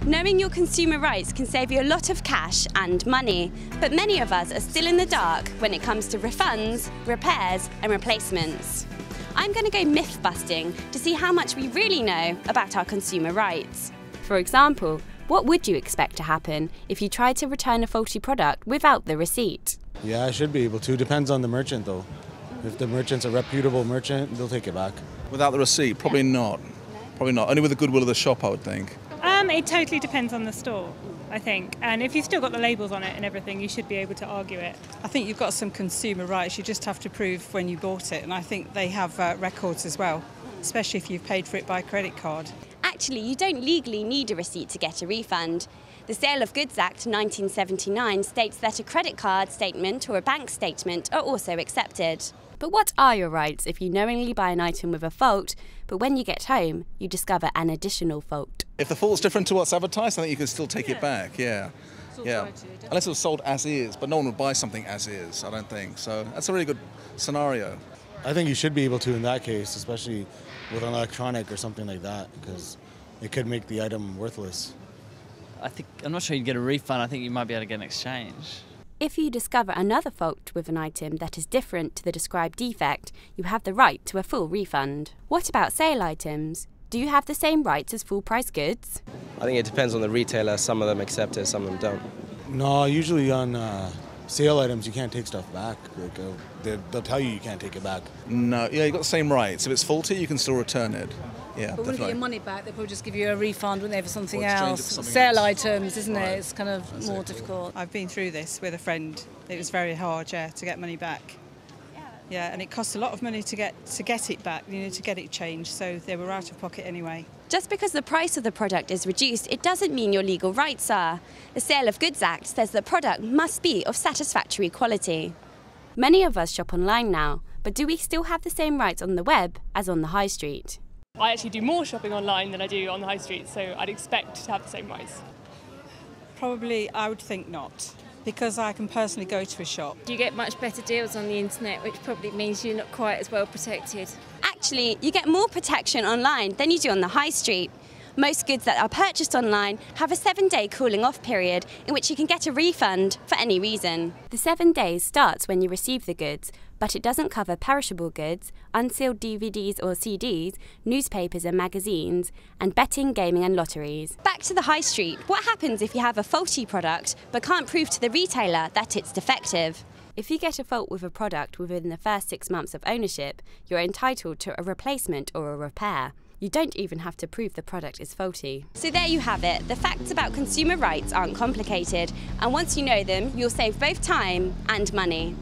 Knowing your consumer rights can save you a lot of cash and money, but many of us are still in the dark when it comes to refunds, repairs and replacements. I'm going to go myth busting to see how much we really know about our consumer rights. For example, what would you expect to happen if you tried to return a faulty product without the receipt? Yeah, I should be able to. Depends on the merchant though. If the merchant's a reputable merchant, they'll take it back. Without the receipt, probably not. Probably not. Only with the goodwill of the shop, I would think. It totally depends on the store, I think. And if you've still got the labels on it and everything, you should be able to argue it. I think you've got some consumer rights. You just have to prove when you bought it. And I think they have records as well, especially if you've paid for it by credit card. Actually, you don't legally need a receipt to get a refund. The Sale of Goods Act 1979 states that a credit card statement or a bank statement are also accepted. But what are your rights if you knowingly buy an item with a fault, but when you get home, you discover an additional fault? If the fault's different to what's advertised, I think you can still take it back, yeah. Unless it was sold as is, but no one would buy something as is, I don't think. So that's a really good scenario. I think you should be able to in that case, especially with an electronic or something like that, because it could make the item worthless. I'm not sure you'd get a refund. I think you might be able to get an exchange. If you discover another fault with an item that is different to the described defect, you have the right to a full refund. What about sale items? Do you have the same rights as full-price goods? I think it depends on the retailer. Some of them accept it, some of them don't. No, usually on sale items you can't take stuff back. Like, they'll tell you can't take it back. No, yeah, you've got the same rights. If it's faulty, you can still return it. Yeah, But when you get your money back, they'll probably just give you a refund, wouldn't they, for something Or exchange it else. for something Sale else. items, isn't Right. it? It's kind of more difficult. I've been through this with a friend. It was very hard, yeah, to get money back. Yeah, and it costs a lot of money to get it back, to get it changed, so they were out of pocket anyway. Just because the price of the product is reduced, it doesn't mean your legal rights are. The Sale of Goods Act says the product must be of satisfactory quality. Many of us shop online now, but do we still have the same rights on the web as on the high street? I actually do more shopping online than I do on the high street, so I'd expect to have the same rights. Probably, I would think not, because I can personally go to a shop. You get much better deals on the internet, which probably means you're not quite as well protected. Actually, you get more protection online than you do on the high street. Most goods that are purchased online have a 7-day cooling off period in which you can get a refund for any reason. The 7 days starts when you receive the goods, but it doesn't cover perishable goods, unsealed DVDs or CDs, newspapers and magazines, and betting, gaming and lotteries. Back to the high street, what happens if you have a faulty product but can't prove to the retailer that it's defective? If you get a fault with a product within the first 6 months of ownership, you're entitled to a replacement or a repair. You don't even have to prove the product is faulty. So there you have it. The facts about consumer rights aren't complicated, and once you know them, you'll save both time and money.